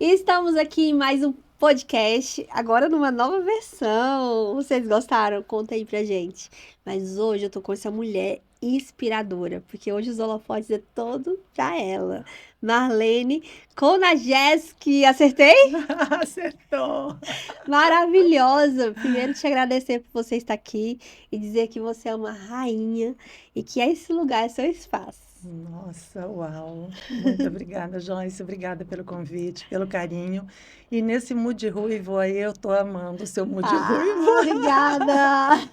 Estamos aqui em mais um podcast, agora numa nova versão. Vocês gostaram? Conta aí pra gente. Mas hoje eu tô com essa mulher inspiradora, porque hoje os holofotes é todo pra ela. Marlene Konajeski, acertei? Acertou! Maravilhosa! Primeiro te agradecer por você estar aqui e dizer que você é uma rainha e que esse lugar é seu espaço. Nossa, uau! Muito obrigada, Joyce. Obrigada pelo convite, pelo carinho. E nesse mood ruivo aí, eu tô amando o seu mood ruivo. Obrigada!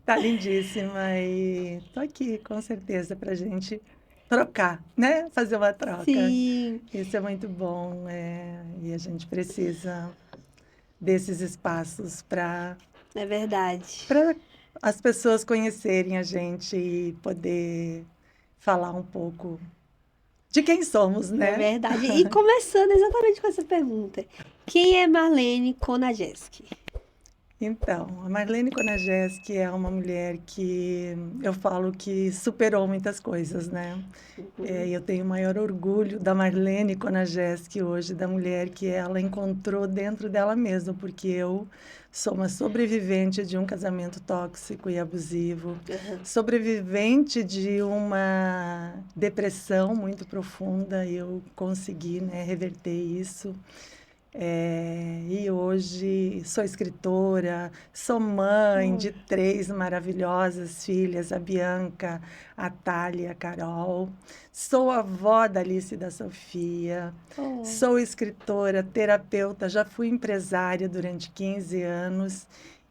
Tá lindíssima e tô aqui, com certeza, pra gente trocar, né? Fazer uma troca. Sim, Isso é muito bom, e a gente precisa desses espaços é verdade. para as pessoas conhecerem a gente e poder falar um pouco de quem somos, É né? verdade. E começando exatamente com essa pergunta: quem é Marlene Konajeski? Então, a Marlene Konajeski é uma mulher que eu falo que superou muitas coisas, né? Eu tenho o maior orgulho da Marlene Konajeski hoje, da mulher que ela encontrou dentro dela mesma, porque eu sou uma sobrevivente de um casamento tóxico e abusivo, Uhum. sobrevivente de uma depressão muito profunda, e eu consegui, né, reverter isso. E hoje sou escritora, sou mãe Oh, de três maravilhosas filhas, a Bianca, a Thalia, a Carol. Sou avó da Alice e da Sofia. oh. Sou escritora, terapeuta, já fui empresária durante 15 anos.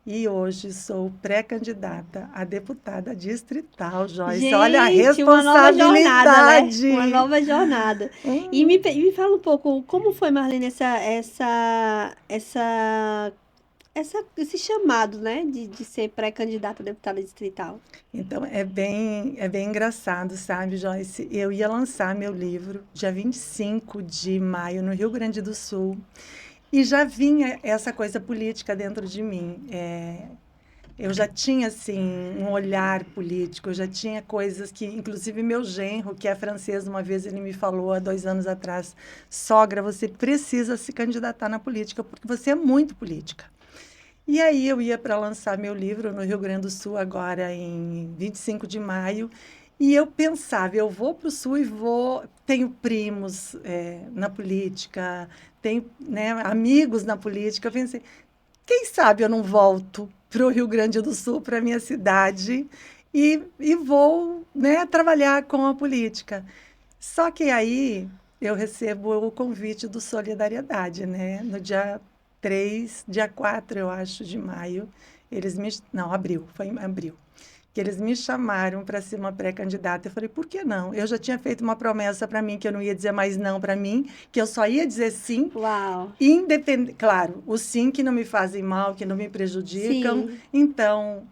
E hoje sou pré-candidata a deputada distrital, Joyce. Olha a Gente, uma nova jornada, né? Uma responsabilidade! nova jornada. E me fala um pouco, como foi, Marlene, esse chamado, né? De ser pré-candidata a deputada distrital. Então, é bem engraçado, sabe, Joyce? Eu ia lançar meu livro dia 25 de maio no Rio Grande do Sul e já vinha essa coisa política dentro de mim. Eu já tinha, assim, um olhar político, eu já tinha coisas que, inclusive, meu genro, que é francês, uma vez ele me falou, há 2 anos atrás, sogra, você precisa se candidatar na política, porque você é muito política. E aí eu ia para lançar meu livro no Rio Grande do Sul agora em 25 de maio, e eu pensava, eu vou para o Sul e vou, tenho primos na política, tenho, né, amigos na política. Eu pensei, quem sabe eu não volto para o Rio Grande do Sul, para minha cidade, e vou, né, trabalhar com a política. Só que aí eu recebo o convite do Solidariedade, né? No dia 4 eu acho, de maio, não, abril, foi em abril, que eles me chamaram para ser uma pré-candidata. Eu falei, por que não? Eu já tinha feito uma promessa para mim que eu não ia dizer mais não para mim, que eu só ia dizer sim, Uau! independente, claro, o sim que não me fazem mal, que não me prejudicam. Sim, Então,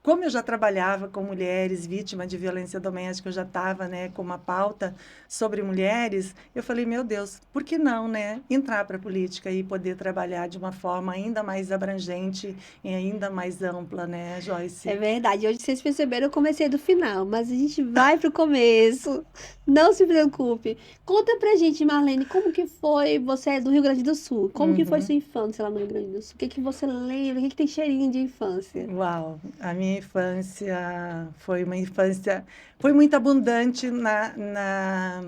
como eu já trabalhava com mulheres vítimas de violência doméstica, eu já estava, né, com uma pauta sobre mulheres, eu falei, meu Deus, por que não, né, entrar para a política e poder trabalhar de uma forma ainda mais abrangente e ainda mais ampla, né, é Joyce? verdade. Hoje vocês perceberam, eu comecei do final, mas a gente vai pro começo. Não se preocupe. Conta pra gente, Marlene, como que foi? Você é do Rio Grande do Sul. Como que foi Uhum. sua infância lá no Rio Grande do Sul? O que que você lembra? O que que tem cheirinho de infância? Uau, a minha infância foi muito abundante na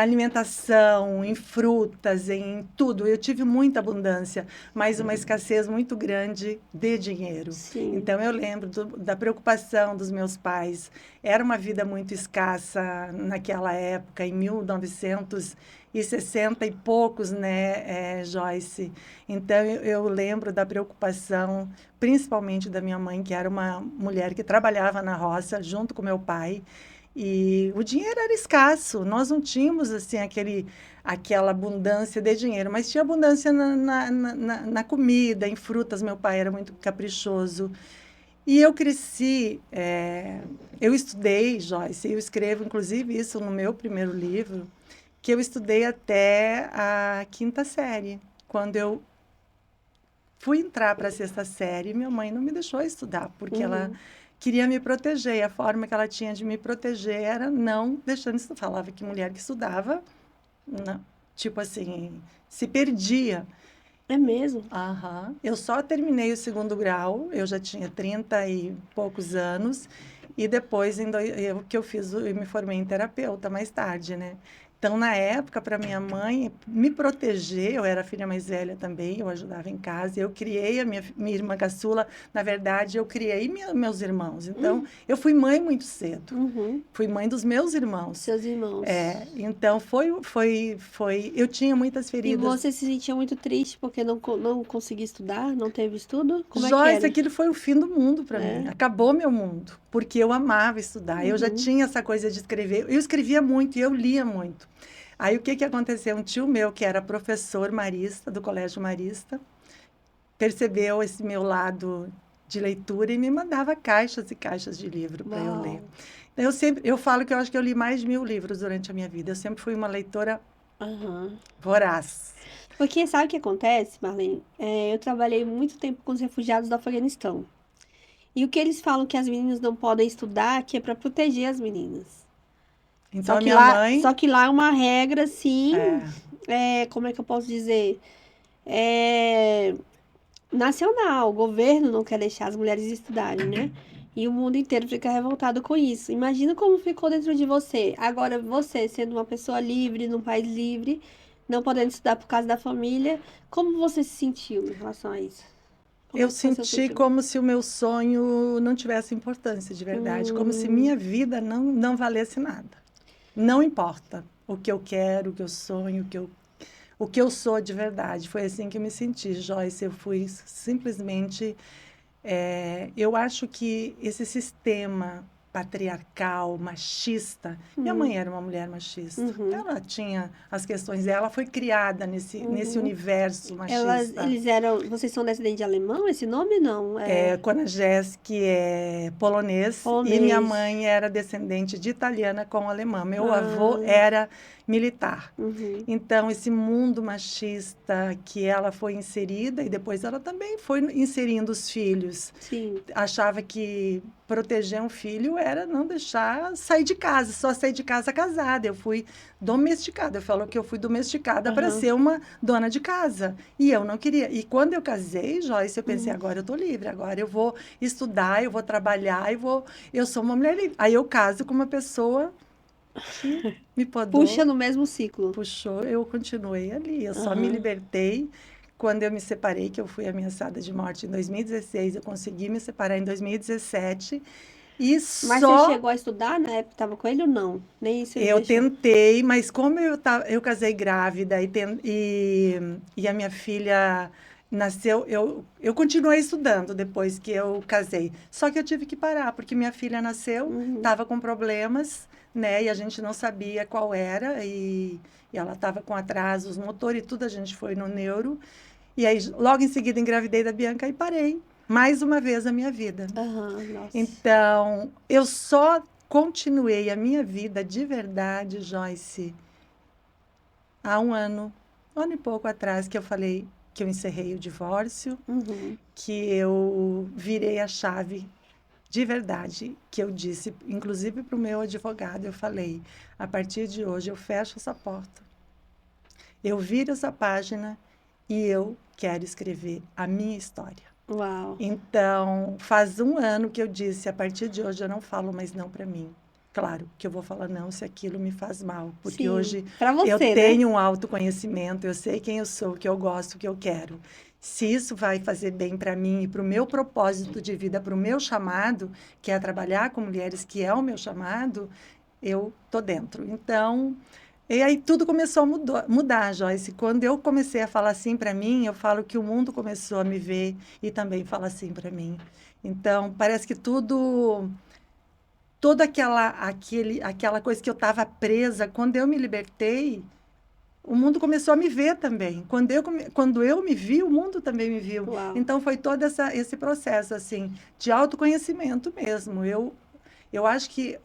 alimentação, em frutas, em tudo. Eu tive muita abundância, mas uma escassez muito grande de dinheiro. Sim. Então, eu lembro da preocupação dos meus pais. Era uma vida muito escassa naquela época, em 1960 e poucos, né, Joyce? Então, eu lembro da preocupação, principalmente da minha mãe, que era uma mulher que trabalhava na roça junto com meu pai. E o dinheiro era escasso, nós não tínhamos assim aquela abundância de dinheiro, mas tinha abundância na comida, em frutas. Meu pai era muito caprichoso. E eu cresci, eu estudei, Joyce, eu escrevo inclusive isso no meu primeiro livro, que eu estudei até a quinta série. Quando eu fui entrar para a sexta série, minha mãe não me deixou estudar, porque ela Uhum. queria me proteger, e a forma que ela tinha de me proteger era não deixando estudar. Falava que mulher que estudava, não. tipo assim, se perdia. É mesmo? Aham. Eu só terminei o segundo grau, eu já tinha 30 e poucos anos, e depois que eu fiz, eu me formei em terapeuta mais tarde, né? Então, na época, para minha mãe me proteger, eu era a filha mais velha também, eu ajudava em casa, eu criei a minha irmã caçula, na verdade, eu criei meus irmãos. Então, eu fui mãe muito cedo, Uhum. fui mãe dos meus irmãos. Seus irmãos. Então, eu tinha muitas E feridas. você se sentia muito triste porque não conseguia estudar? Não teve estudo? Como é que Joyce, era? aquilo foi o fim do mundo para mim. É? Acabou meu mundo, porque eu amava estudar. Eu já Uhum. tinha essa coisa de escrever. Eu escrevia muito e eu lia muito. Aí o que que aconteceu? Um tio meu, que era professor marista do Colégio Marista, percebeu esse meu lado de leitura e me mandava caixas e caixas de livro para eu ler. Uau. Então, eu falo que eu acho que eu li mais de 1000 livros durante a minha vida. Eu sempre fui uma leitora Aham. voraz. Porque sabe o que acontece, Marlene? Eu trabalhei muito tempo com os refugiados do Afeganistão. E o que eles falam que as meninas não podem estudar, que é para proteger as meninas. Então Só a que minha lá, mãe, só que lá é uma regra, assim, é, como é que eu posso dizer? É nacional. O governo não quer deixar as mulheres estudarem, né? E o mundo inteiro fica revoltado com isso. Imagina como ficou dentro de você. Agora, você, sendo uma pessoa livre, num país livre, não podendo estudar por causa da família, como você se sentiu em relação a isso? Como eu é que foi seu senti sentimento? como se o meu sonho não tivesse importância de verdade, como se Hum, minha vida não valesse nada. Não importa o que eu quero, o que eu sonho, o que eu sou de verdade. Foi assim que eu me senti, Joyce. Eu fui simplesmente. Eu acho que esse sistema patriarcal, machista. Minha hum, mãe era uma mulher machista. uhum, Ela tinha as questões dela, ela foi criada nesse uhum. universo machista. Eles eram. Vocês são descendentes de alemão? Esse nome não? É Konajewski é polonês e minha polonês. mãe era descendente de italiana com alemã. Meu avô Ah, era militar. uhum, Então, esse mundo machista que ela foi inserida e depois ela também foi inserindo os filhos. sim. Achava que proteger um filho era não deixar sair de casa, só sair de casa casada. Eu fui domesticada. Eu falo que eu fui domesticada para Aham. ser uma dona de casa. E eu não queria. E quando eu casei, Joyce, eu pensei, Uhum. agora eu tô livre, agora eu vou estudar, eu vou trabalhar, eu sou uma mulher livre. Aí eu caso com uma pessoa que me Puxa podou, no mesmo ciclo. puxou, eu continuei ali. Eu só me Aham. libertei quando eu me separei, que eu fui ameaçada de morte em 2016. Eu consegui me separar em 2017. E Mas você só chegou a estudar na época que estava com ele ou não? Nem isso ele eu deixou. tentei, mas como eu casei grávida e a minha filha nasceu, eu continuei estudando depois que eu casei. Só que eu tive que parar, porque minha filha nasceu, Uhum. estava com problemas, né? E a gente não sabia qual era, e ela estava com atrasos motor e tudo, a gente foi no neuro. E aí, logo em seguida, engravidei da Bianca e parei. Mais uma vez a minha vida. Aham, nossa. Então, eu só continuei a minha vida de verdade, Joyce, há um ano e pouco atrás, que eu falei que eu encerrei o divórcio, Uhum. que eu virei a chave de verdade, que eu disse, inclusive para o meu advogado, eu falei, a partir de hoje eu fecho essa porta, eu viro essa página e eu quero escrever a minha história. Uau. Então, faz um ano que eu disse, a partir de hoje eu não falo mais não para mim. Claro que eu vou falar não se aquilo me faz mal, porque Sim. hoje Pra eu você, né? tenho um autoconhecimento, eu sei quem eu sou, o que eu gosto, o que eu quero. Se isso vai fazer bem para mim e para o meu propósito de vida, para o meu chamado, que é trabalhar com mulheres, que é o meu chamado, eu tô dentro. Então, e aí tudo começou a mudar, Joyce. Quando eu comecei a falar assim para mim, eu falo que o mundo começou a me ver e também fala assim para mim. Então, parece que toda aquela coisa que eu estava presa, quando eu me libertei, o mundo começou a me ver também. Quando eu me vi, o mundo também me viu. Uau. Então, foi todo esse processo, assim, de autoconhecimento mesmo. Eu acho que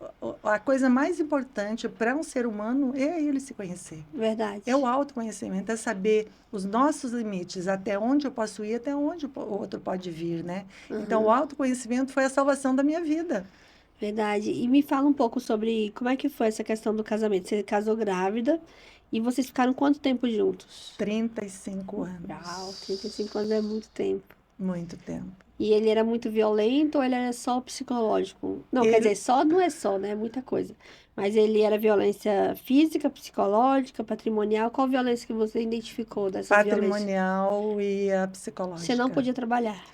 a coisa mais importante para um ser humano é ele se conhecer. É o Verdade. autoconhecimento, é saber os nossos limites, até onde eu posso ir, até onde o outro pode vir, né? Então, o Aham. autoconhecimento foi a salvação da minha vida. Verdade. E me fala um pouco sobre como é que foi essa questão do casamento. Você casou grávida E vocês ficaram quanto tempo juntos? 35 anos. Uau, 35 anos é muito tempo. Muito tempo. E ele era muito violento ou ele era só psicológico? Não, quer dizer, só não é só, né? É muita coisa. Mas ele era violência física, psicológica, patrimonial. Qual violência que você identificou dessas violências? Patrimonial e a Você psicológica. não podia trabalhar.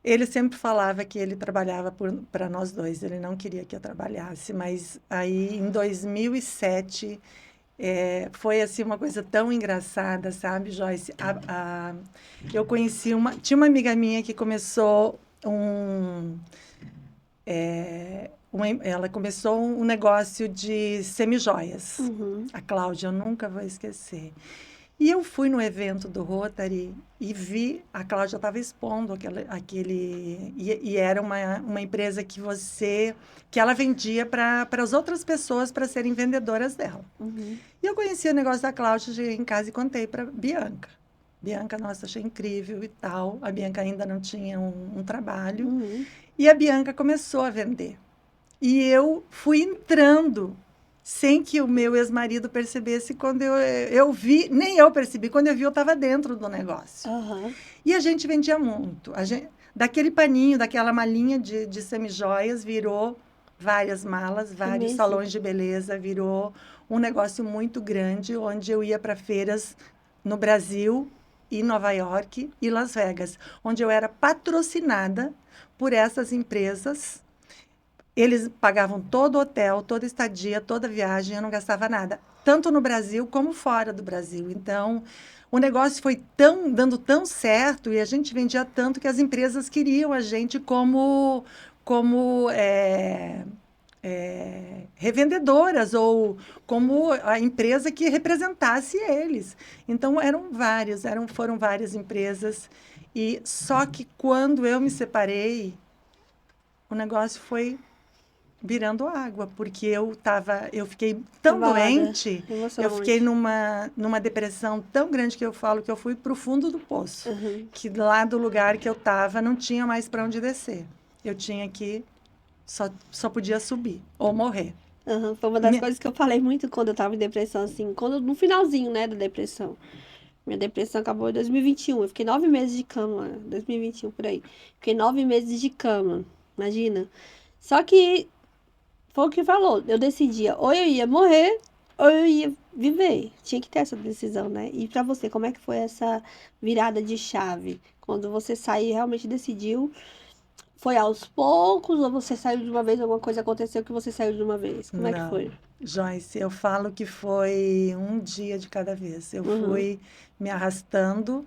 Ele sempre falava que ele trabalhava para nós dois, ele não queria que eu trabalhasse, mas aí em 2007 foi assim uma coisa tão engraçada, sabe, Joyce? Eu conheci tinha uma amiga minha que começou ela começou um negócio de semijoias. Uhum. A Cláudia, eu nunca vou esquecer. E eu fui no evento do Rotary e vi, a Cláudia estava expondo e era uma empresa que ela vendia para as outras pessoas para serem vendedoras dela. Uhum. E eu conheci o negócio da Cláudia, cheguei em casa e contei para Bianca. Bianca, nossa, achei incrível e tal. A Bianca ainda não tinha um trabalho. Uhum. E a Bianca começou a vender. E eu fui entrando sem que o meu ex-marido percebesse. Quando eu vi, nem eu percebi, quando eu vi eu estava dentro do negócio. Uhum. E a gente vendia muito. Daquele paninho, daquela malinha de semijoias, virou várias malas, vários salões de beleza, virou um negócio muito grande, onde eu ia para feiras no Brasil, e Nova York e Las Vegas, onde eu era patrocinada por essas empresas. Eles pagavam todo o hotel, toda a estadia, toda a viagem, eu não gastava nada, tanto no Brasil como fora do Brasil. Então, o negócio foi dando tão certo e a gente vendia tanto que as empresas queriam a gente como revendedoras ou como a empresa que representasse eles. Então, foram várias empresas. E só que quando eu me separei, o negócio foi virando água, porque eu fiquei tão doente, eu fiquei numa depressão tão grande que eu falo que eu fui para o fundo do poço, que lá do lugar que eu estava não tinha mais para onde descer. Eu tinha que só podia subir ou morrer. Foi uma das coisas que eu falei muito quando eu estava em depressão, assim, no finalzinho, né, da depressão. Minha depressão acabou em 2021. Eu fiquei 9 meses de cama, 2021 por aí. Fiquei 9 meses de cama, imagina. Só que foi o que falou. Eu decidia, ou eu ia morrer, ou eu ia viver. Tinha que ter essa decisão, né? E pra você, como é que foi essa virada de chave? Quando você saiu e realmente decidiu, foi aos poucos, ou você saiu de uma vez, alguma coisa aconteceu que você saiu de uma vez? Como é que foi? Joyce, eu falo que foi um dia de cada vez. Eu fui me arrastando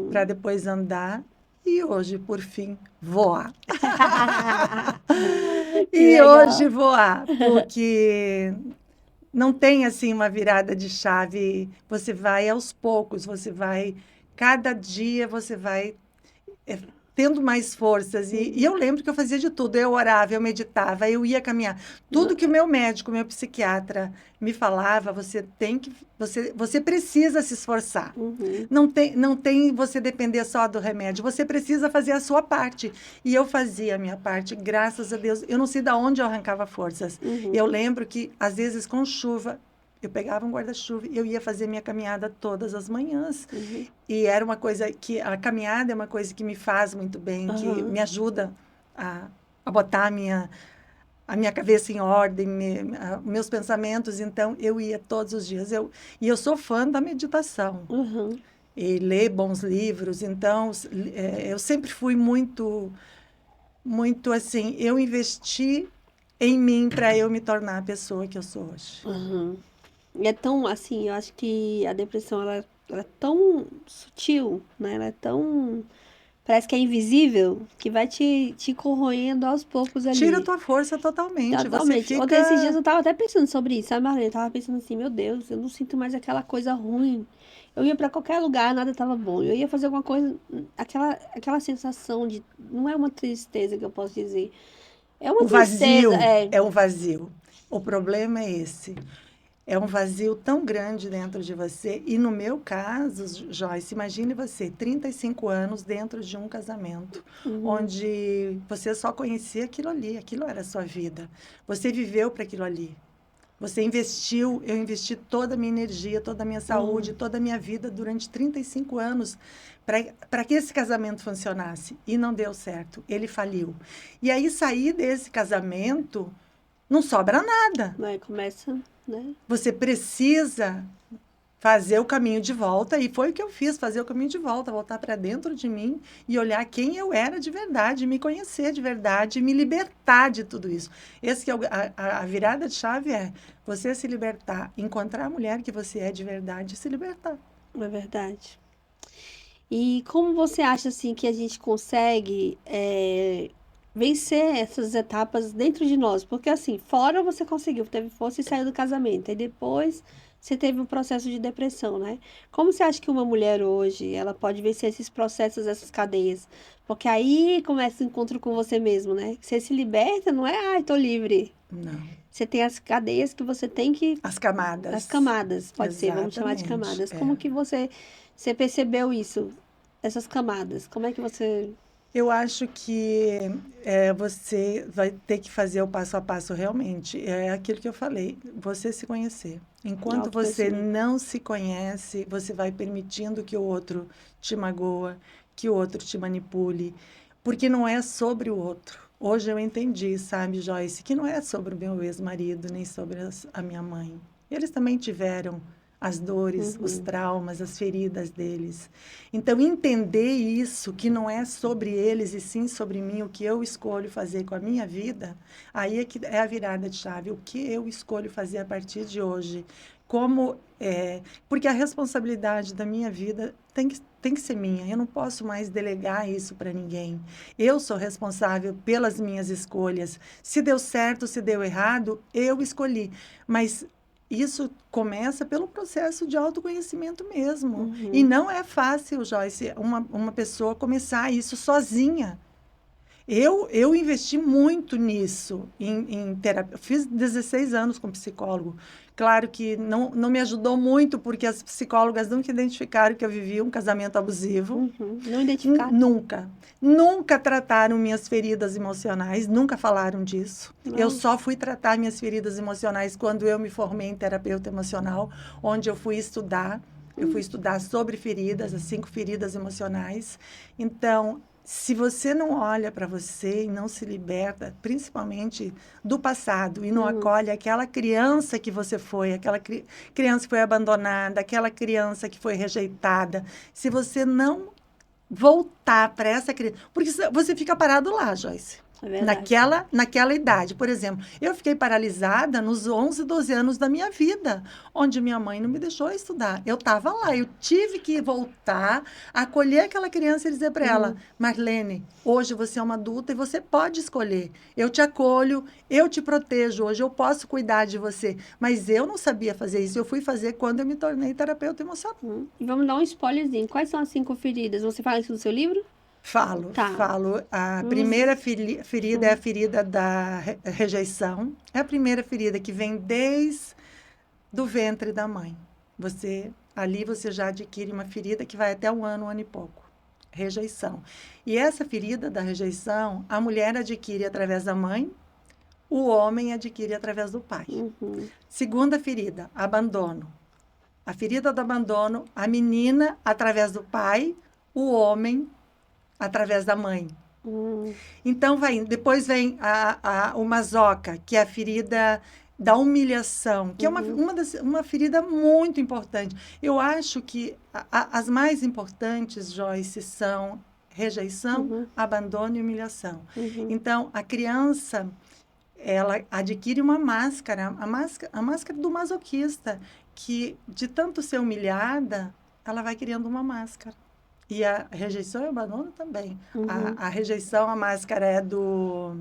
para depois andar e hoje, por fim, voar. E hoje voar, porque não tem assim uma virada de chave. Você vai aos poucos, cada dia você vai tendo mais forças. E eu lembro que eu fazia de tudo. Eu orava, eu meditava, eu ia caminhar. Tudo que o meu médico, meu psiquiatra me falava, você precisa se esforçar. Não tem você depender só do remédio. Você precisa fazer a sua parte. E eu fazia a minha parte, graças a Deus. Eu não sei de onde eu arrancava forças. Eu lembro que, às vezes, com chuva, eu pegava um guarda-chuva e eu ia fazer minha caminhada todas as manhãs. E era uma coisa que... A caminhada é uma coisa que me faz muito bem, que me ajuda a botar a minha cabeça em ordem, meus pensamentos. Então, eu ia todos os dias. E eu sou fã da meditação. E ler bons livros. Então, eu sempre fui muito, muito assim... Eu investi em mim para eu me tornar a pessoa que eu sou hoje. E é tão, assim, eu acho que a depressão, ela é tão sutil, né? Ela é tão... Parece que é invisível, que vai te corroendo aos poucos ali. Tira a tua força totalmente. Totalmente. Você fica... Ontem, esses dias, eu tava até pensando sobre isso, sabe, Marlene? Eu tava pensando assim, meu Deus, eu não sinto mais aquela coisa ruim. Eu ia pra qualquer lugar, nada tava bom. Eu ia fazer alguma coisa, aquela sensação de... Não é uma tristeza que eu posso dizer. É uma vazio, tristeza. é um vazio. O problema é esse. É um vazio tão grande dentro de você. E no meu caso, Joyce, imagine você, 35 anos dentro de um casamento, onde você só conhecia aquilo ali, aquilo era a sua vida. Você viveu para aquilo ali. Você investiu, eu investi toda a minha energia, toda a minha saúde, toda a minha vida durante 35 anos para que esse casamento funcionasse. E não deu certo, ele faliu. E aí, sair desse casamento, não sobra nada. Começa, né? Você precisa fazer o caminho de volta, e foi o que eu fiz, fazer o caminho de volta, voltar para dentro de mim e olhar quem eu era de verdade, me conhecer de verdade, me libertar de tudo isso. Esse que é a virada de chave é você se libertar, encontrar a mulher que você é de verdade e se libertar. É verdade. E como você acha, assim, que a gente consegue vencer essas etapas dentro de nós? Porque, assim, fora você conseguiu, teve força e saiu do casamento. Aí depois você teve um processo de depressão, né? Como você acha que uma mulher hoje, ela pode vencer esses processos, essas cadeias? Porque aí começa o encontro com você mesmo, né? Você se liberta, não é, ai, tô livre. Não. Você tem as cadeias que você tem que... As camadas. As camadas, pode ser, vamos chamar de Exatamente, camadas. Como que você percebeu isso? Essas camadas, como é que você... Eu acho que você vai ter que fazer o passo a passo realmente. É aquilo que eu falei, você se conhecer. Enquanto você Autoconhecimento. não se conhece, você vai permitindo que o outro te magoa, que o outro te manipule, porque não é sobre o outro. Hoje eu entendi, sabe, Joyce, que não é sobre o meu ex-marido, nem sobre a minha mãe. Eles também tiveram as dores, os traumas, as feridas deles. Então, entender isso, que não é sobre eles e sim sobre mim, o que eu escolho fazer com a minha vida, aí é que é a virada de chave. O que eu escolho fazer a partir de hoje? Porque a responsabilidade da minha vida tem que ser minha. Eu não posso mais delegar isso para ninguém. Eu sou responsável pelas minhas escolhas. Se deu certo, se deu errado, eu escolhi. Mas isso começa pelo processo de autoconhecimento mesmo. E não é fácil, Joyce, uma pessoa começar isso sozinha. Eu investi muito nisso, em terapia. Eu fiz 16 anos com psicólogo. Claro que não me ajudou muito, porque as psicólogas nunca identificaram que eu vivia um casamento abusivo. Não identificar. Nunca. Nunca trataram minhas feridas emocionais, nunca falaram disso. Eu só fui tratar minhas feridas emocionais quando eu me formei em terapeuta emocional, onde eu fui estudar. Eu fui estudar sobre feridas, as 5 feridas emocionais. Então, se você não olha para você e não se liberta, principalmente do passado, e não acolhe aquela criança que você foi, aquela criança que foi abandonada, aquela criança que foi rejeitada, se você não voltar para essa criança, porque você fica parado lá, Joyce. É verdade. Naquela idade. Por exemplo, eu fiquei paralisada nos 11, 12 anos da minha vida, onde minha mãe não me deixou estudar. Eu estava lá, eu tive que voltar, acolher aquela criança e dizer para ela, Marlene, hoje você é uma adulta e você pode escolher. Eu te acolho, eu te protejo, hoje eu posso cuidar de você. Mas eu não sabia fazer isso, eu fui fazer quando eu me tornei terapeuta emocional. E vamos dar um spoilerzinho. Quais são as 5 feridas? Você fala isso no seu livro? Falo. A primeira ferida é a ferida da rejeição. É a primeira ferida que vem desde do ventre da mãe. Ali você já adquire uma ferida que vai até um ano e pouco. Rejeição. E essa ferida da rejeição, a mulher adquire através da mãe, o homem adquire através do pai. Segunda ferida, abandono. A ferida do abandono, a menina através do pai, o homem através da mãe. Então, depois vem o masoca, que é a ferida da humilhação, que é uma ferida muito importante. Eu acho que as mais importantes, Joyce, são rejeição, abandono e humilhação. Então, a criança, ela adquire uma máscara, a máscara do masoquista, que de tanto ser humilhada, ela vai criando uma máscara. E a rejeição e o abandono também. A rejeição, a máscara é do...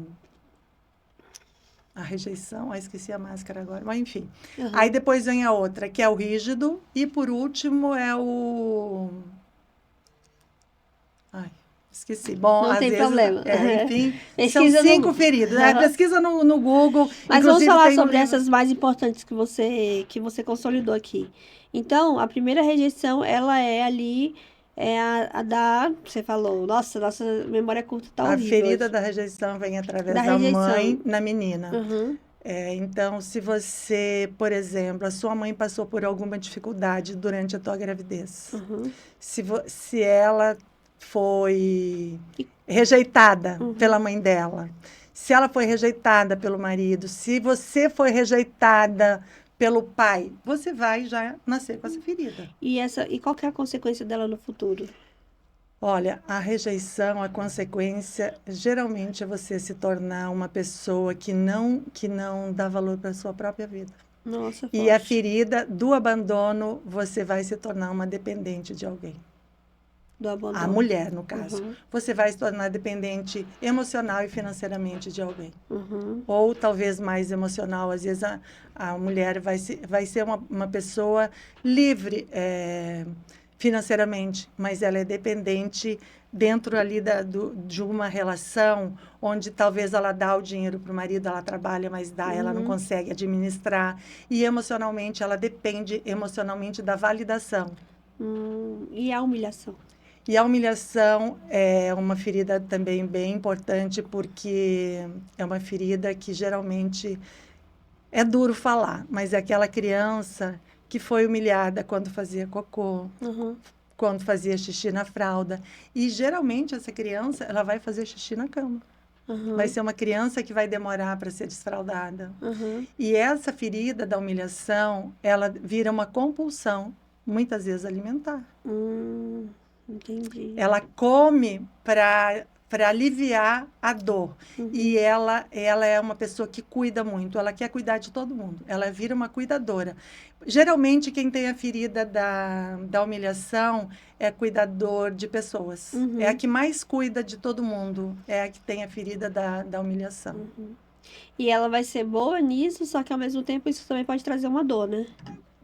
A rejeição, esqueci a máscara agora, mas enfim. Aí depois vem a outra, que é o rígido. E por último é o... Ai, esqueci. Bom, não às tem vezes, problema. enfim, Pesquisa são 5 feridas. Pesquisa no Google. Mas vamos falar sobre livro... essas mais importantes que você consolidou aqui. Então, a primeira rejeição, ela é ali... É a da... Você falou, nossa memória curta tá horrível. A ferida da rejeição vem através da rejeição. mãe na menina. Então, se você, por exemplo, a sua mãe passou por alguma dificuldade durante a tua gravidez, Uhum. se ela foi E- rejeitada pela Uhum. mãe dela, se ela foi rejeitada pelo marido, se você foi rejeitada pelo pai, você vai já nascer com essa ferida. E qual que é a consequência dela no futuro? Olha, a rejeição, a consequência, geralmente é você se tornar uma pessoa que não dá valor para a sua própria vida. Nossa, E a forte. ferida do abandono, você vai se tornar uma dependente de alguém. Do A abandono. mulher, no caso. Uhum. Você vai se tornar dependente emocional e financeiramente de alguém. Uhum. Ou talvez mais emocional. Às vezes a mulher vai ser uma pessoa livre financeiramente, mas ela é dependente dentro ali de uma relação onde talvez ela dá o dinheiro para o marido, ela trabalha, mas ela não Uhum. consegue administrar. E emocionalmente, ela depende emocionalmente da validação. E a humilhação? E a humilhação é uma ferida também bem importante, porque é uma ferida que geralmente é duro falar, mas é aquela criança que foi humilhada quando fazia cocô, Uhum. quando fazia xixi na fralda. E geralmente essa criança, ela vai fazer xixi na cama. Vai Uhum. ser uma criança que vai demorar para ser desfraldada. Uhum. E essa ferida da humilhação, ela vira uma compulsão, muitas vezes alimentar. Entendi. Ela come para aliviar a dor. Uhum. E ela é uma pessoa que cuida muito, ela quer cuidar de todo mundo. Ela vira uma cuidadora. Geralmente, quem tem a ferida da humilhação é cuidador de pessoas. Uhum. É a que mais cuida de todo mundo. É a que tem a ferida da humilhação. Uhum. E ela vai ser boa nisso, só que ao mesmo tempo isso também pode trazer uma dor, né?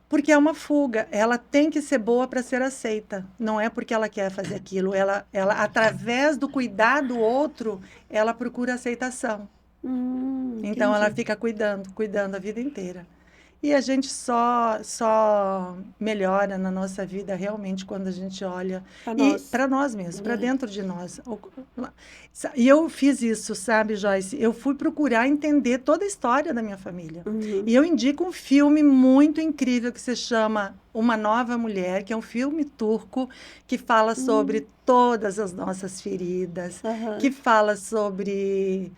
Porque é uma fuga. Ela tem que ser boa para ser aceita. Não é porque ela quer fazer aquilo. Ela, através do cuidar do outro, ela procura aceitação. Então, ela Entendi. fica cuidando a vida inteira. E a gente só melhora na nossa vida realmente quando a gente olha Pra e nós. para nós mesmos, para É. dentro de nós. E eu fiz isso, sabe, Joyce? Eu fui procurar entender toda a história da minha família. Uhum. E eu indico um filme muito incrível que se chama Uma Nova Mulher, que é um filme turco que fala sobre todas as nossas feridas, Aham. que fala sobre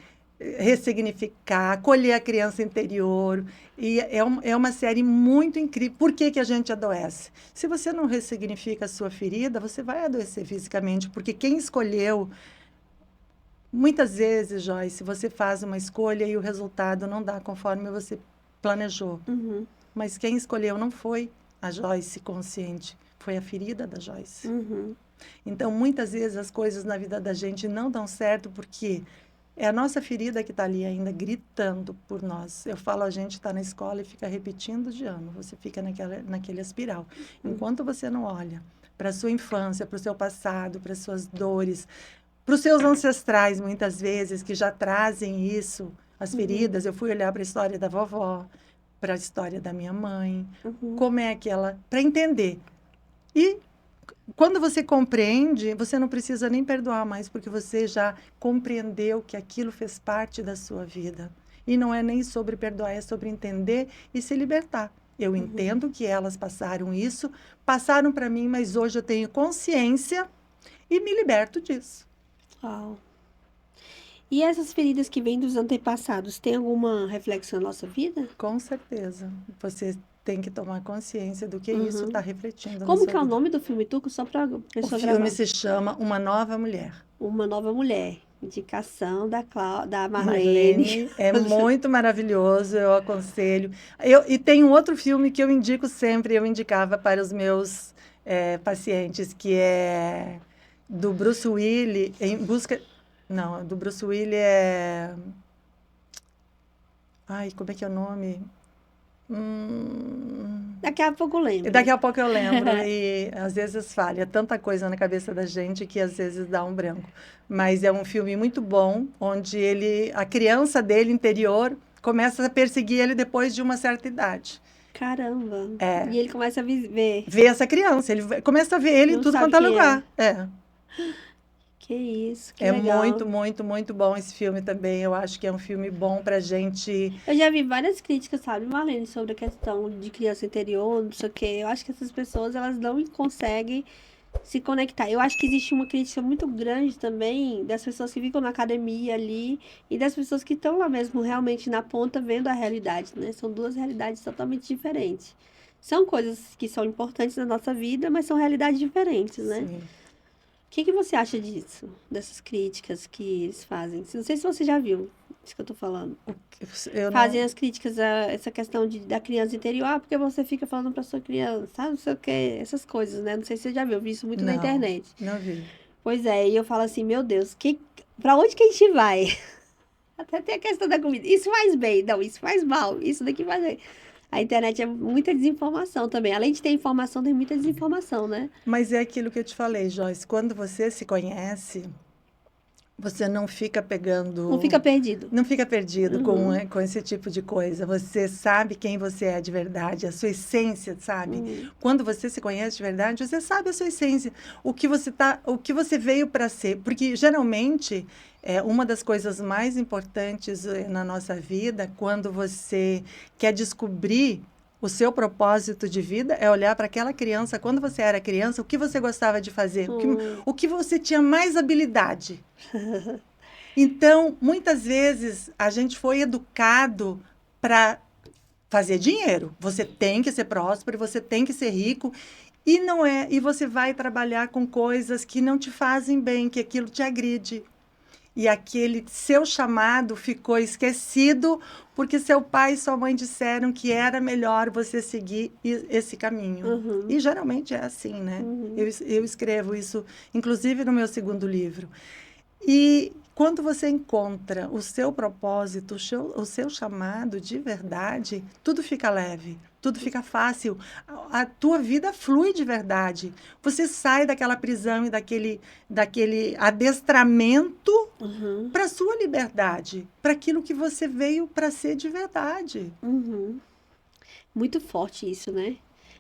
ressignificar, acolher a criança interior. E é uma série muito incrível. Por que a gente adoece? Se você não ressignifica a sua ferida, você vai adoecer fisicamente, porque quem escolheu. Muitas vezes, Joyce, você faz uma escolha e o resultado não dá conforme você planejou. Uhum. Mas quem escolheu não foi a Joyce consciente, foi a ferida da Joyce. Uhum. Então, muitas vezes as coisas na vida da gente não dão certo porque é a nossa ferida que está ali ainda gritando por nós. Eu falo, a gente está na escola e fica repetindo de ano. Você fica naquele espiral. Enquanto você não olha para a sua infância, para o seu passado, para as suas dores, para os seus ancestrais, muitas vezes, que já trazem isso, as feridas. Eu fui olhar para a história da vovó, para a história da minha mãe, como é que ela... Para entender. E quando você compreende, você não precisa nem perdoar mais, porque você já compreendeu que aquilo fez parte da sua vida. E não é nem sobre perdoar, é sobre entender e se libertar. Eu entendo que elas passaram isso, passaram para mim, mas hoje eu tenho consciência e me liberto disso. Uau. E essas feridas que vêm dos antepassados, tem alguma reflexão na nossa vida? Com certeza. Você tem que tomar consciência do que isso está refletindo na Como sua que é o vida. nome do filme turco? Só pra O pessoa filme gravar. se chama Uma Nova Mulher. Uma Nova Mulher. Indicação da Marlene, é muito maravilhoso, eu aconselho. E tem um outro filme que eu indico sempre, eu indicava para os meus pacientes, que é do Bruce Willis, em busca... Não, do Bruce Willis é... Ai, como é que é o nome? Daqui a pouco eu lembro. Daqui a pouco eu lembro, e às vezes falha. É tanta coisa na cabeça da gente que às vezes dá um branco. Mas é um filme muito bom, onde a criança dele interior começa a perseguir ele depois de uma certa idade. Caramba. E ele começa a ver. Vê essa criança, começa a ver ele em Não tudo sabe quanto é quem lugar. Que isso, que É legal. muito, muito, muito bom esse filme também. Eu acho que é um filme bom pra gente. Eu já vi várias críticas, sabe, Marlene, sobre a questão de criança interior, não sei o quê. Eu acho que essas pessoas, elas não conseguem se conectar. Eu acho que existe uma crítica muito grande também das pessoas que ficam na academia ali e das pessoas que estão lá mesmo, realmente na ponta, vendo a realidade, né? São duas realidades totalmente diferentes. São coisas que são importantes na nossa vida, mas são realidades diferentes, né? Sim. O que que você acha disso? Dessas críticas que eles fazem? Não sei se você já viu isso que eu tô falando. Eu Fazem não. as críticas a essa questão da criança interior, porque você fica falando pra sua criança, sabe, não sei o quê, essas coisas, né? Não sei se você já viu, eu vi isso muito na Não, internet. não vi. Pois é, e eu falo assim, meu Deus, pra onde que a gente vai? Até tem a questão da comida. Isso faz bem, não, isso faz mal, isso daqui faz bem. A internet é muita desinformação também. Além de ter informação, tem muita desinformação, né? Mas é aquilo que eu te falei, Joyce. Quando você se conhece, você não fica Não fica pegando. perdido. Não fica perdido Uhum, com esse tipo de coisa. Você sabe quem você é de verdade, a sua essência, sabe? uhum, Quando você se conhece de verdade, você sabe a sua essência, o que você veio para ser. Porque geralmente uma das coisas mais importantes na nossa vida, quando você quer descobrir o seu propósito de vida, é olhar para aquela criança, quando você era criança, o que você gostava de fazer, uhum, o que você tinha mais habilidade. Então, muitas vezes, a gente foi educado para fazer dinheiro. Você tem que ser próspero, você tem que ser rico. E não é, e você vai trabalhar com coisas que não te fazem bem, que aquilo te agride. E aquele seu chamado ficou esquecido porque seu pai e sua mãe disseram que era melhor você seguir esse caminho. uhum, E geralmente é assim, né? uhum, Eu escrevo isso, inclusive no meu segundo livro. E quando você encontra o seu propósito, o seu chamado de verdade, tudo fica leve, tudo fica fácil. A tua vida flui de verdade. Você sai daquela prisão e daquele adestramento uhum, para a sua liberdade, para aquilo que você veio para ser de verdade. uhum. Muito forte isso, né?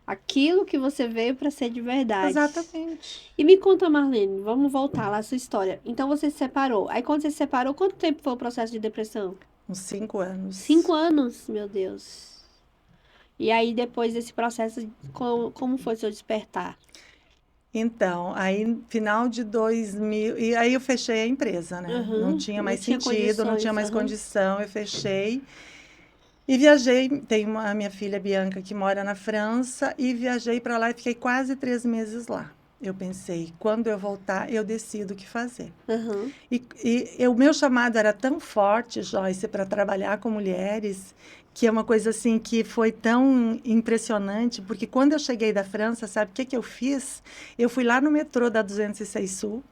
Aquilo que você veio pra ser de verdade. Exatamente. E me conta, Marlene, vamos voltar lá à sua história. Então você se separou. Aí quando você se separou, quanto tempo foi o processo de depressão? Uns 5 anos. 5 anos, meu Deus. E aí depois desse processo, como foi seu despertar? Então, aí final de 2000, e aí eu fechei a empresa, né? Não Uhum, tinha não mais tinha sentido, não tinha condições. mais Uhum, condição, eu fechei e viajei. Tenho a minha filha Bianca que mora na França e viajei para lá e fiquei quase 3 meses lá. Eu pensei, quando eu voltar, eu decido o que fazer. uhum, O meu chamado era tão forte, Joyce, para trabalhar com mulheres, que é uma coisa assim que foi tão impressionante, porque quando eu cheguei da França, sabe o que que eu fiz? Eu fui lá no metrô da 206 Sul,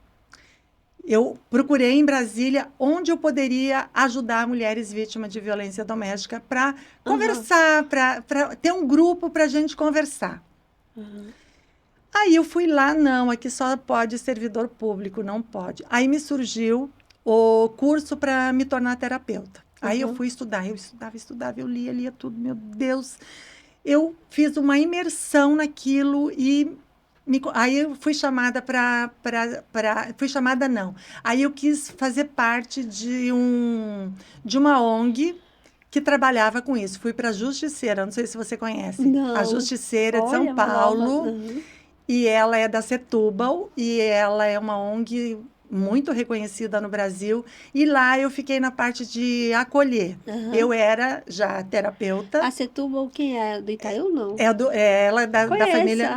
eu procurei em Brasília onde eu poderia ajudar mulheres vítimas de violência doméstica para uhum, conversar, para ter um grupo para a gente conversar. uhum, Aí eu fui lá, não, aqui só pode servidor público, não pode. Aí me surgiu o curso para me tornar terapeuta. Aí eu uhum. fui estudar, eu estudava, eu lia tudo, meu Deus. Eu fiz uma imersão naquilo e aí eu fui chamada fui chamada não. Aí eu quis fazer parte de uma ONG que trabalhava com isso. Fui para a Justiceira, não sei se você conhece. A Não. Justiceira de São Olha, uma nova. Paulo, Uhum, e ela é da Setúbal, e ela é uma ONG muito reconhecida no Brasil. E lá eu fiquei na parte de acolher. uhum. Eu era já terapeuta. A Setúbal, quem é? Do Itaú, não? Ela é da Conheço família.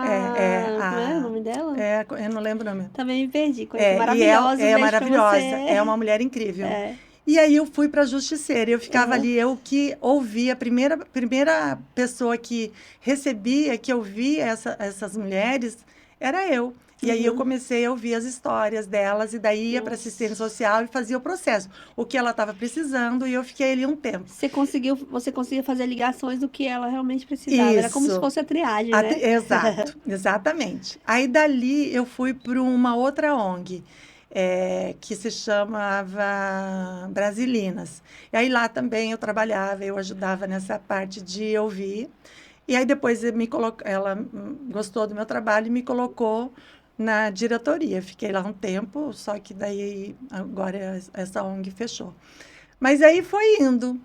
como é o nome dela? Eu não lembro o nome. Também me perdi. Conheço E ela maravilhosa. Um é beijo pra maravilhosa, é você. uma mulher incrível. É. E aí eu fui para a Justiceira, eu ficava Aham. ali, eu que ouvia, a primeira pessoa que recebia, que ouvia essas mulheres, era eu. E aí eu Uhum. comecei a ouvir as histórias delas, e daí ia para assistente Nossa. social e fazia o processo, o que ela estava precisando, e eu fiquei ali um tempo. Você conseguia fazer ligações do que ela realmente precisava. Era como se Isso, fosse a triagem, né? exato, exatamente. Aí dali eu fui para uma outra ONG, que se chamava Brasilinas. E aí lá também eu trabalhava, eu ajudava nessa parte de ouvir. E aí depois ela gostou do meu trabalho e me colocou na diretoria. Fiquei lá um tempo, só que daí agora essa ONG fechou. Mas aí foi indo.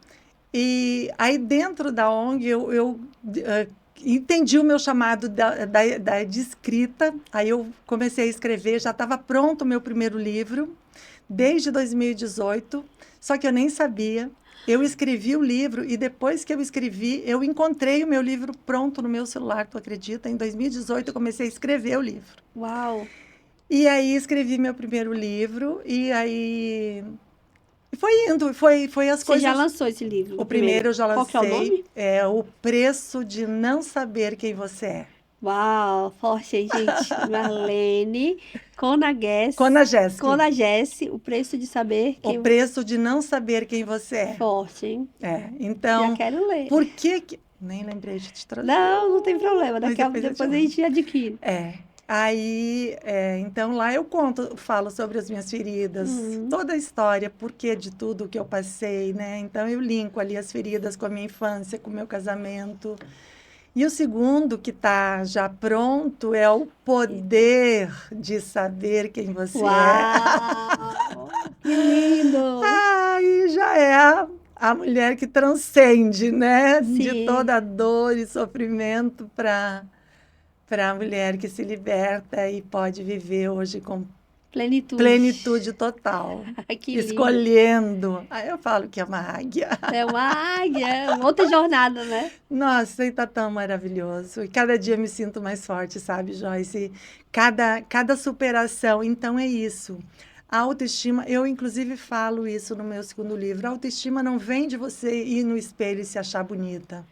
E aí dentro da ONG eu entendi o meu chamado de escrita. Aí eu comecei a escrever, já estava pronto o meu primeiro livro, desde 2018, só que eu nem sabia. Eu escrevi o livro e depois que eu escrevi, eu encontrei o meu livro pronto no meu celular, tu acredita? Em 2018 eu comecei a escrever o livro. Uau! E aí escrevi meu primeiro livro e aí foi indo, foi as Você já coisas. lançou esse livro, O o primeiro primeiro? eu já Qual que é o lancei, nome? é O Preço de Não Saber Quem Você É. Uau, forte, hein, gente? Marlene Cona Jéssica, Conagesse, o preço de saber O quem... Preço de Não Saber Quem Você É. Forte, hein? Já Então, quero ler. por que... Nem lembrei de te trazer. Não tem problema. Mas depois eu te Depois a mando. gente adquire. Aí, então lá eu falo sobre as minhas feridas, toda a história, porquê de tudo que eu passei, né? Então eu linko ali as feridas com a minha infância, com o meu casamento. E o segundo, que está já pronto, é o poder de saber quem você é. Uau! Que lindo! Aí já é a mulher que transcende, né? De Sim, toda a dor e sofrimento para a mulher que se liberta e pode viver hoje com plenitude. plenitude total. Que lindo. Escolhendo. Aí eu falo que é uma águia. É uma águia, uma outra jornada, né? Nossa, e tá tão maravilhoso. E cada dia me sinto mais forte, sabe, Joyce? Cada superação. Então é isso. A autoestima, eu inclusive falo isso no meu segundo livro. A autoestima não vem de você ir no espelho e se achar bonita.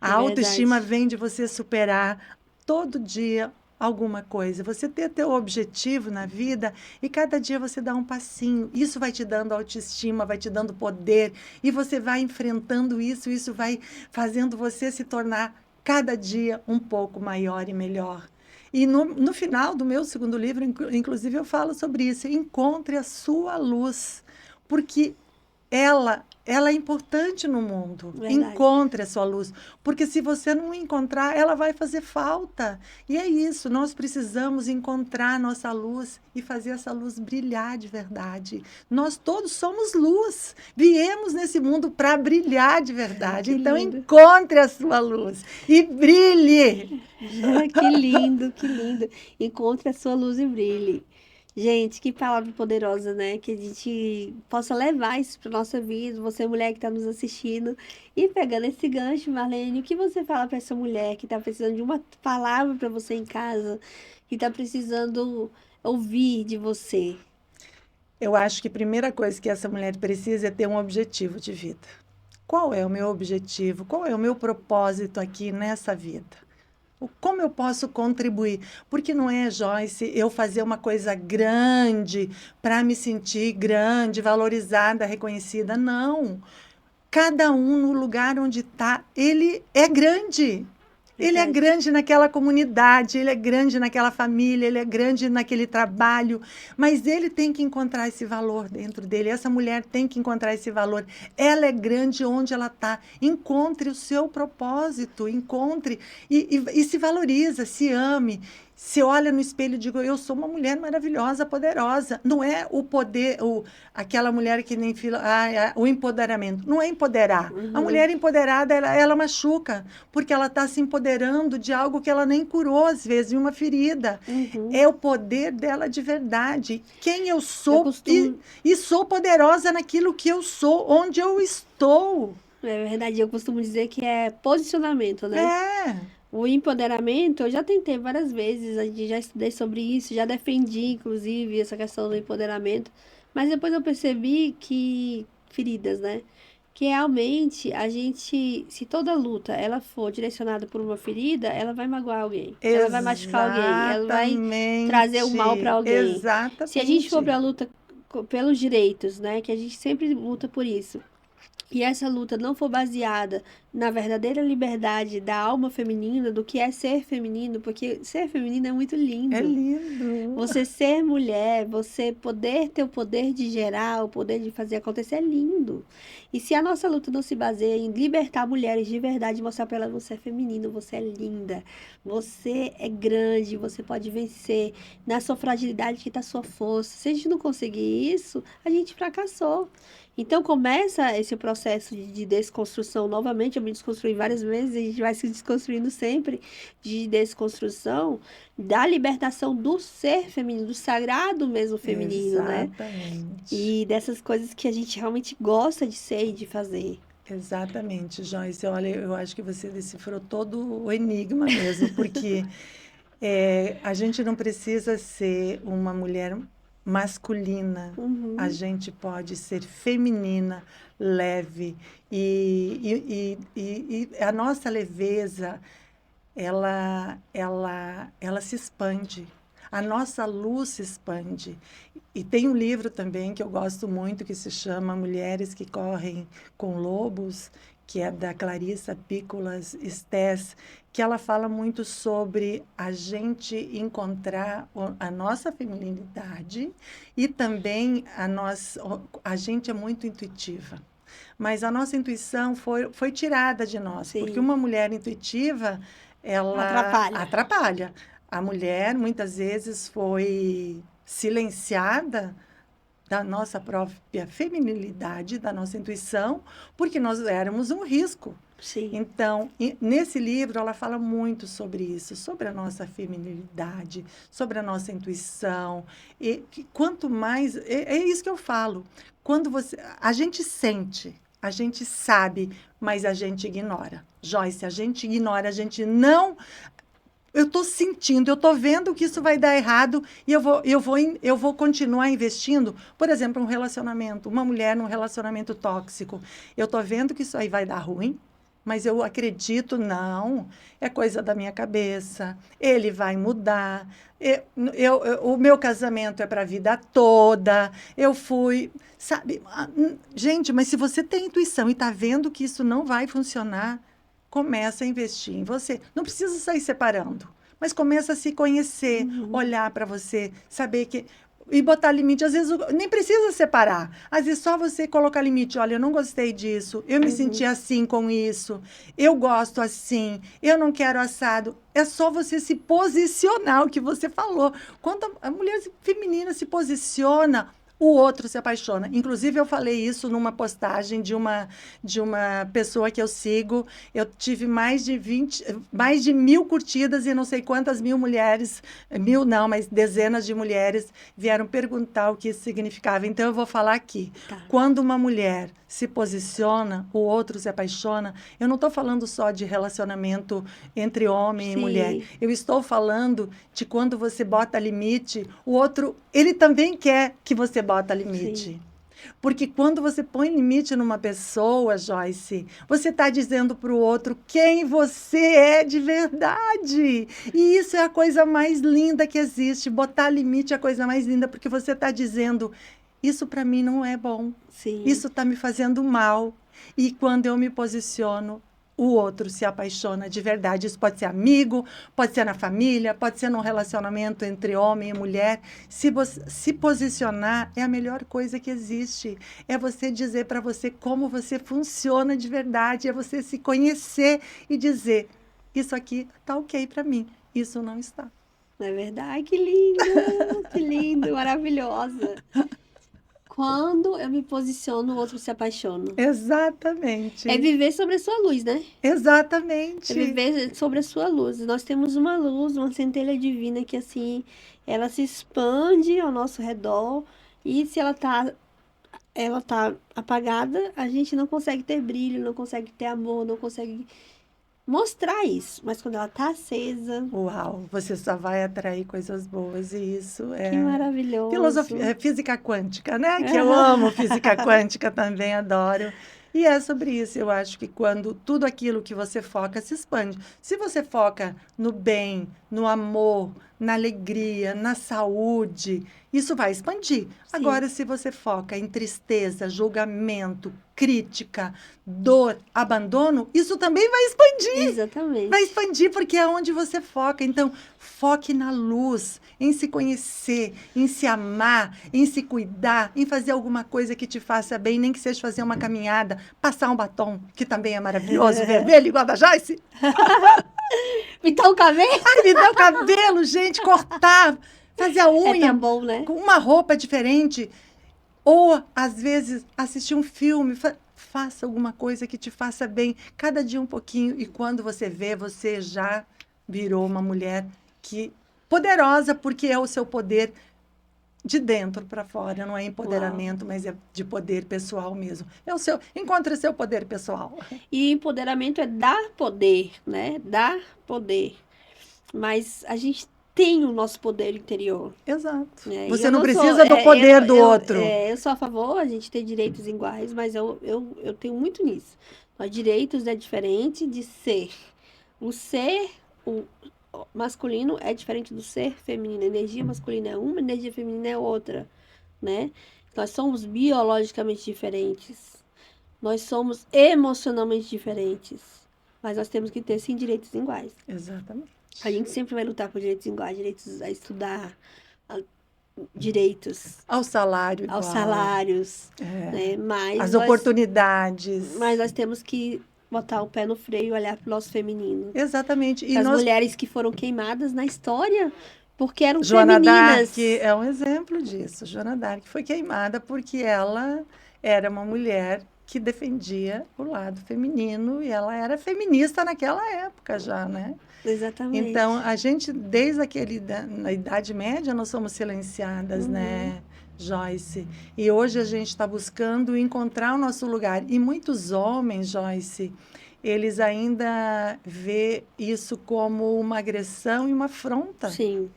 A É autoestima verdade. vem de você superar todo dia alguma coisa. Você ter teu objetivo na vida e cada dia você dá um passinho. Isso vai te dando autoestima, vai te dando poder e você vai enfrentando isso, isso vai fazendo você se tornar cada dia um pouco maior e melhor. E no final do meu segundo livro, inclusive, eu falo sobre isso. Encontre a sua luz, porque ela é importante no mundo. Verdade. Encontre a sua luz, porque se você não encontrar, ela vai fazer falta. E é isso, nós precisamos encontrar a nossa luz e fazer essa luz brilhar de verdade. Nós todos somos luz, viemos nesse mundo para brilhar de verdade. Que Então lindo. encontre a sua luz e brilhe. Que lindo, que lindo. Encontre a sua luz e brilhe. Gente, que palavra poderosa, né? Que a gente possa levar isso para nossa vida. Você, mulher que está nos assistindo. E pegando esse gancho, Marlene, o que você fala para essa mulher que está precisando de uma palavra para você em casa, que está precisando ouvir de você? Eu acho que a primeira coisa que essa mulher precisa é ter um objetivo de vida. Qual é o meu objetivo? Qual é o meu propósito aqui nessa vida? Como eu posso contribuir? Porque não é, Joyce, eu fazer uma coisa grande para me sentir grande, valorizada, reconhecida. Não. Cada um no lugar onde está, ele é grande. Ele é Verdade. grande naquela comunidade, ele é grande naquela família, ele é grande naquele trabalho, mas ele tem que encontrar esse valor dentro dele. Essa mulher tem que encontrar esse valor. Ela é grande onde ela está. Encontre o seu propósito, encontre e se valoriza, se ame. Se olha no espelho e diga, eu sou uma mulher maravilhosa, poderosa. Não é o poder, aquela mulher que nem fila, o empoderamento. Não é empoderar. A mulher empoderada, ela machuca, porque ela está se empoderando de algo que ela nem curou, às vezes, de uma ferida. É o poder dela de verdade. Quem eu sou e sou poderosa naquilo que eu sou, onde eu estou. É verdade, eu costumo dizer que é posicionamento, né? É. O empoderamento, eu já tentei várias vezes, a gente já estudei sobre isso, já defendi, inclusive, essa questão do empoderamento, mas depois eu percebi que, feridas, né? Que realmente a gente, se toda luta ela for direcionada por uma ferida, ela vai magoar alguém, ela vai machucar alguém, ela vai trazer o mal para alguém. Exatamente. Se a gente for para a luta pelos direitos, né? Que a gente sempre luta por isso. e essa luta não for baseada na verdadeira liberdade da alma feminina, do que é ser feminino, porque ser feminino é muito É lindo. lindo. Você ser mulher, você poder ter o poder de gerar, o poder de fazer acontecer é lindo. E se a nossa luta não se baseia em libertar mulheres de verdade, mostrar para elas você é feminino, você é linda, você é grande, você pode vencer, na sua fragilidade que está a sua força. Se a gente não conseguir isso, a gente fracassou. Então começa esse processo de desconstrução novamente. Eu me desconstruí várias vezes, a gente vai se desconstruindo sempre de desconstrução da libertação do ser feminino, do sagrado mesmo feminino, né? Exatamente. E dessas coisas que a gente realmente gosta de ser e de fazer. Exatamente, Joyce. Olha, eu acho que você decifrou todo o enigma mesmo, porque a gente não precisa ser uma mulher masculina, a Uhum, gente pode ser feminina, leve, e a nossa leveza, ela se expande. A nossa luz se expande. E tem um livro também que eu gosto muito, que se chama Mulheres que Correm com Lobos, que é da Clarissa Pícolas Estés, que ela fala muito sobre a gente encontrar a nossa feminilidade e também a gente é muito intuitiva. Mas a nossa intuição foi tirada de nós, porque sim. uma mulher intuitiva, ela Atrapalha. atrapalha. A mulher, muitas vezes, foi silenciada da nossa própria feminilidade, da nossa intuição, porque nós éramos um risco. Sim. Então, nesse livro, ela fala muito sobre isso, sobre a nossa feminilidade, sobre a nossa intuição. E quanto mais. É isso que eu falo. Quando a gente sente, a gente sabe, mas a gente ignora. Joyce, a gente ignora, a gente não. Eu estou sentindo, eu estou vendo que isso vai dar errado e eu vou continuar investindo. Por exemplo, um relacionamento, uma mulher num relacionamento tóxico. Eu estou vendo que isso aí vai dar ruim, mas eu acredito, não, é coisa da minha cabeça, ele vai mudar, o meu casamento é para a vida toda, eu fui, sabe? Gente, mas se você tem intuição e está vendo que isso não vai funcionar, começa a investir em você. Não precisa sair separando, mas começa a se conhecer, Uhum, olhar para você, saber que e botar limite. Às vezes nem precisa separar. Às vezes só você colocar limite. Olha, eu não gostei disso. Eu me senti uhum. assim com isso. Eu gosto assim. Eu não quero assado. É só você se posicionar, o que você falou. Quando a mulher feminina se posiciona, o outro se apaixona. Inclusive, eu falei isso numa postagem de uma pessoa que eu sigo. Eu tive mais de 1.000 curtidas e não sei quantas mil mulheres, mil não, mas dezenas de mulheres vieram perguntar o que isso significava. Então, eu vou falar aqui. Tá. Quando uma mulher se posiciona, o outro se apaixona. Eu não estou falando só de relacionamento entre homem e mulher. Sim, Eu estou falando de quando você bota limite, o outro, ele também quer que você bota sim. limite. Porque quando você põe limite numa pessoa, Joyce, você está dizendo para o outro quem você é de verdade. E isso é a coisa mais linda que existe. Botar limite é a coisa mais linda, porque você está dizendo: isso para mim não é bom. Sim. Isso está me fazendo mal. E quando eu me posiciono, o outro se apaixona de verdade. Isso pode ser amigo, pode ser na família, pode ser num relacionamento entre homem e mulher. Se você se posicionar é a melhor coisa que existe. É você dizer para você como você funciona de verdade, é você se conhecer e dizer: isso aqui está ok para mim, isso não está. Não é verdade? Ai, que lindo, maravilhosa. Quando eu me posiciono, o outro se apaixona. É Exatamente. viver sobre a sua luz, né? É Exatamente. viver sobre a sua luz. Nós temos uma luz, uma centelha divina que, assim, ela se expande ao nosso redor. E se ela tá apagada, a gente não consegue ter brilho, não consegue ter amor, não consegue mostrar isso. Mas quando ela tá acesa, Uau, você só vai atrair coisas boas, e isso que é filosofia, maravilhoso. é física quântica, né? Que eu amo física quântica também, adoro. E é sobre isso, eu acho que quando tudo aquilo que você foca se expande. Se você foca no bem, no amor, na alegria, na saúde, isso vai expandir. Sim. Agora, se você foca em tristeza, julgamento, crítica, dor, abandono, isso também vai expandir. Exatamente. Vai expandir porque é onde você foca. Então, foque na luz, em se conhecer, em se amar, em se cuidar, em fazer alguma coisa que te faça bem, nem que seja fazer uma caminhada, passar um batom, que também é maravilhoso, vermelho, igual a da Joyce. Pintar o cabelo? Ai, me dá o cabelo, gente, cortar, fazer a É unha tão bom, né? com uma roupa diferente. Ou, às vezes, assistir um filme. Faça alguma coisa que te faça bem, cada dia um pouquinho. E quando você vê, você já virou uma mulher poderosa, porque é o seu poder de dentro para fora. Não é empoderamento, mas é de poder pessoal mesmo. Encontre seu poder pessoal. E empoderamento é dar poder, né? Dar poder. Mas a gente tem o nosso poder interior. Exato. Né? Você não precisa do poder do outro. Eu sou a favor, a gente ter direitos iguais, mas eu tenho muito nisso. Os direitos é diferente de ser. O ser masculino é diferente do ser feminino. A energia masculina é uma, a energia feminina é outra, né? Nós somos biologicamente diferentes. Nós somos emocionalmente diferentes. Mas nós temos que ter, sim, direitos iguais. Exatamente. A gente sempre vai lutar por direitos iguais, direitos a estudar, direitos ao salário igual. Aos salários, né? As oportunidades. Mas nós temos que botar o pé no freio e olhar para o nosso feminino. Exatamente. E as mulheres que foram queimadas na história porque eram Joana femininas. D'Arc é um exemplo disso. Joana D'Arc foi queimada porque ela era uma mulher que defendia o lado feminino e ela era feminista naquela época já, né? Exatamente. Então, a gente, desde na Idade Média, nós somos silenciadas, né, Joyce? E hoje a gente está buscando encontrar o nosso lugar. E muitos homens, Joyce, eles ainda vê isso como uma agressão e uma afronta. Sim.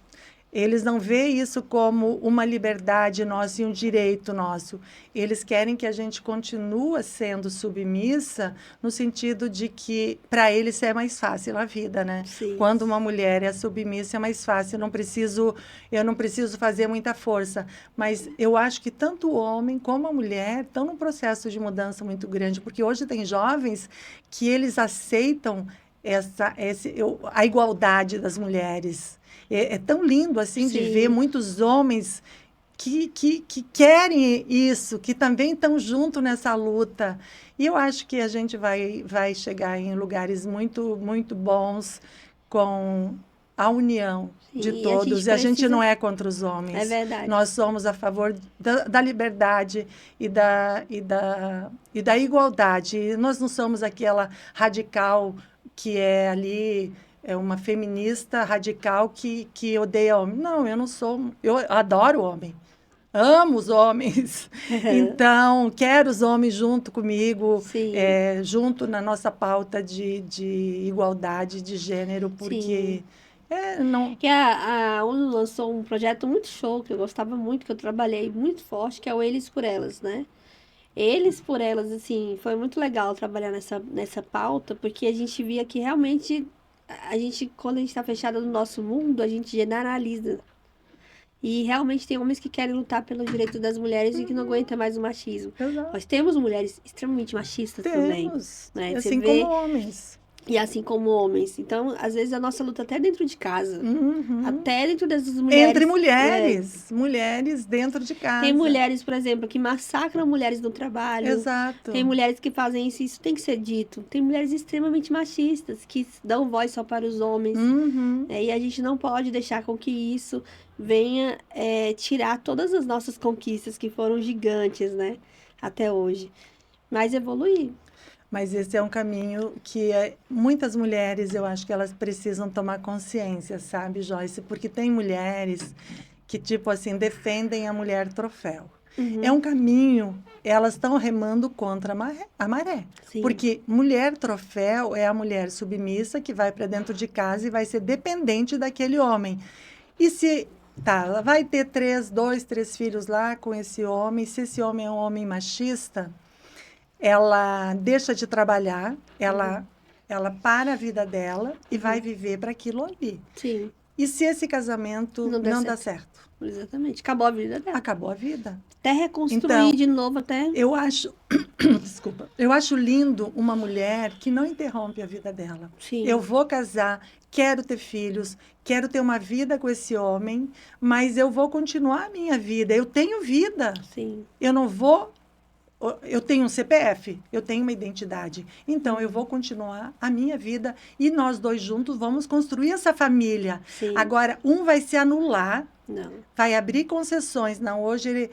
Eles não veem isso como uma liberdade nossa e um direito nosso. Eles querem que a gente continue sendo submissa no sentido de que, para eles, é mais fácil a vida, né? Sim. Quando uma mulher é submissa, é mais fácil. Eu não preciso fazer muita força. Mas eu acho que tanto o homem como a mulher estão num processo de mudança muito grande, porque hoje tem jovens que eles aceitam a igualdade das mulheres. É tão lindo, assim, Sim. de ver muitos homens que querem isso, que também estão junto nessa luta. E eu acho que a gente vai chegar em lugares muito, muito bons com a união de todos. E a gente não é contra os homens. É verdade. Nós somos a favor da liberdade e da igualdade. E nós não somos aquela radical que é ali... É uma feminista radical que odeia homem. Não, eu não sou. Eu adoro homem. Amo os homens. Então, quero os homens junto comigo, junto na nossa pauta de igualdade de gênero, porque... Que a ONU lançou um projeto muito show, que eu gostava muito, que eu trabalhei muito forte, que é o Eles por Elas, né? Eles por Elas, assim, foi muito legal trabalhar nessa pauta, porque a gente via que realmente... quando a gente está fechada no nosso mundo, a gente generaliza. E realmente tem homens que querem lutar pelo direito das mulheres e que não aguentam mais o machismo. Exato. Nós temos mulheres extremamente machistas também. Né? Assim como homens. E assim como homens. Então, às vezes, a nossa luta até dentro de casa. Até dentro das mulheres. Entre mulheres. Mulheres dentro de casa. Tem mulheres, por exemplo, que massacram mulheres no trabalho. Exato. Tem mulheres que fazem isso tem que ser dito. Tem mulheres extremamente machistas, que dão voz só para os homens. E a gente não pode deixar com que isso venha tirar todas as nossas conquistas, que foram gigantes, né? Até hoje. Mas evoluir. Mas esse é um caminho que muitas mulheres, eu acho que elas precisam tomar consciência, sabe, Joyce? Porque tem mulheres que, tipo assim, defendem a mulher troféu. É um caminho, elas estão remando contra a maré. Sim. Porque mulher troféu é a mulher submissa que vai para dentro de casa e vai ser dependente daquele homem. E se... Tá, ela vai ter 2, 3 filhos lá com esse homem. Se esse homem é um homem machista... ela deixa de trabalhar, ela para a vida dela e vai viver para aquilo ali. Sim. E se esse casamento Não der não dá certo. certo? Exatamente. Acabou a vida dela. Acabou a vida. Até reconstruir Então, de novo, até. Eu acho, desculpa, eu acho lindo uma mulher que não interrompe a vida dela. Sim. Eu vou casar, quero ter filhos, quero ter uma vida com esse homem, mas eu vou continuar a minha vida. Eu tenho vida. Sim. Eu não vou. Eu tenho um CPF, eu tenho uma identidade. Então, eu vou continuar a minha vida e nós dois juntos vamos construir essa família. Sim. Agora, um vai se anular, Não. vai abrir concessões. Não, hoje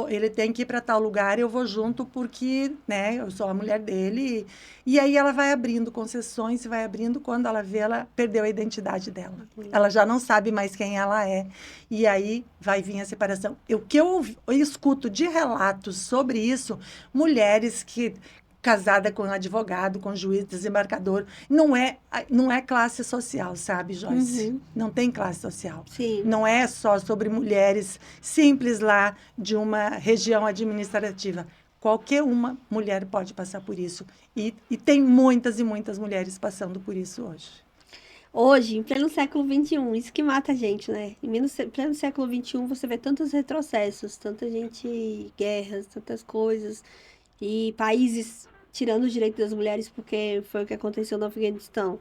ele tem que ir para tal lugar, eu vou junto porque, né, eu sou a mulher dele. E aí ela vai abrindo concessões, vai abrindo, quando ela vê, ela perdeu a identidade dela. Ela já não sabe mais quem ela é. E aí vai vir a separação. O que eu escuto de relatos sobre isso, mulheres que casada com um advogado, com juiz, desembargador, não é classe social, sabe, Joyce? Uhum. Não tem classe social. Sim. Não é só sobre mulheres simples lá de uma região administrativa. Qualquer uma mulher pode passar por isso. E tem muitas e muitas mulheres passando por isso hoje. Hoje, em pleno século XXI, isso que mata a gente, né? Em pleno século XXI, você vê tantos retrocessos, tanta gente, guerras, tantas coisas, e países tirando os direitos das mulheres, porque foi o que aconteceu no Afeganistão.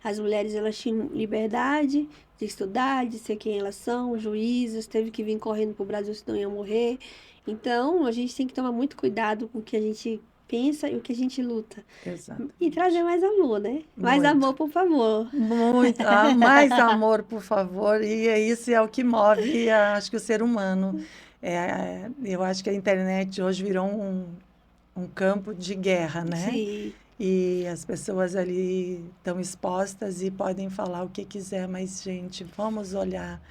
As mulheres, elas tinham liberdade de estudar, de ser quem elas são, juízes, teve que vir correndo pro Brasil, senão iam morrer. Então, a gente tem que tomar muito cuidado com o que a gente pensa e o que a gente luta. Exato. E trazer mais amor, né? Mais Muito. amor, por favor. Muito. Mais amor, por favor. E isso é o que move, acho que o ser humano. Eu acho que a internet hoje virou um campo de guerra, né? Sim. E as pessoas ali estão expostas e podem falar o que quiser, mas, gente, vamos olhar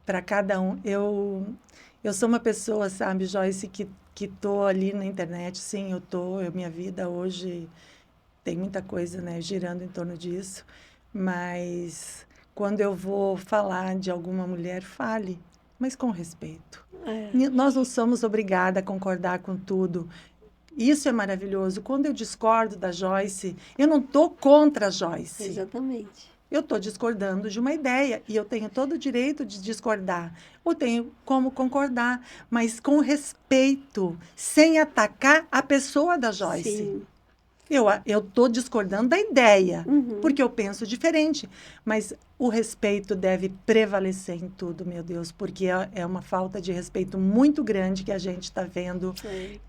para cada um. Eu sou uma pessoa, sabe, Joyce, que estou ali na internet, sim, minha vida hoje tem muita coisa, né, girando em torno disso, mas quando eu vou falar de alguma mulher, fale, mas com respeito. Nós não somos obrigadas a concordar com tudo. Isso é maravilhoso. Quando eu discordo da Joyce, eu não estou contra a Joyce. Exatamente. Eu estou discordando de uma ideia e eu tenho todo o direito de discordar. Eu tenho como concordar, mas com respeito, sem atacar a pessoa da Joyce. Sim. Eu estou discordando da ideia, Uhum. porque eu penso diferente. Mas o respeito deve prevalecer em tudo, meu Deus, porque é uma falta de respeito muito grande que a gente está vendo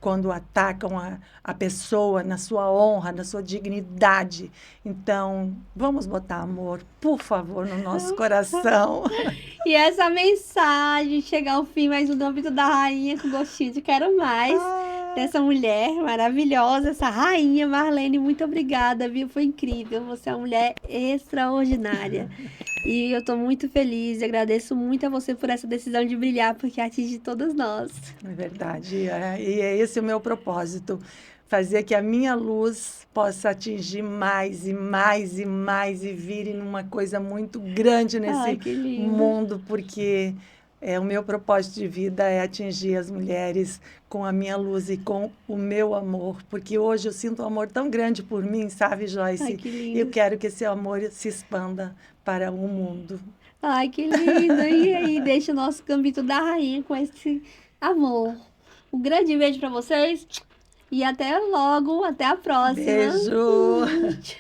quando atacam a pessoa na sua honra, na sua dignidade. Então, vamos botar amor, por favor, no nosso coração. E essa mensagem chegar ao fim, mais um Gambito da Rainha com gostinho de quero mais. Dessa mulher maravilhosa, essa rainha Marlene, muito obrigada, viu? Foi incrível, você é uma mulher extraordinária. E eu tô muito feliz e agradeço muito a você por essa decisão de brilhar, porque atinge todas nós. É verdade, e é esse o meu propósito, fazer que a minha luz possa atingir mais e mais e mais e vire numa coisa muito grande nesse Que lindo. mundo, porque o meu propósito de vida é atingir as mulheres com a minha luz e com o meu amor, porque hoje eu sinto um amor tão grande por mim, sabe, Joyce? Que lindo. Eu quero que esse amor se expanda para o mundo. Ai, que lindo! E aí, deixa o nosso Gambito da Rainha com esse amor. Um grande beijo para vocês e até logo, até a próxima. Beijo!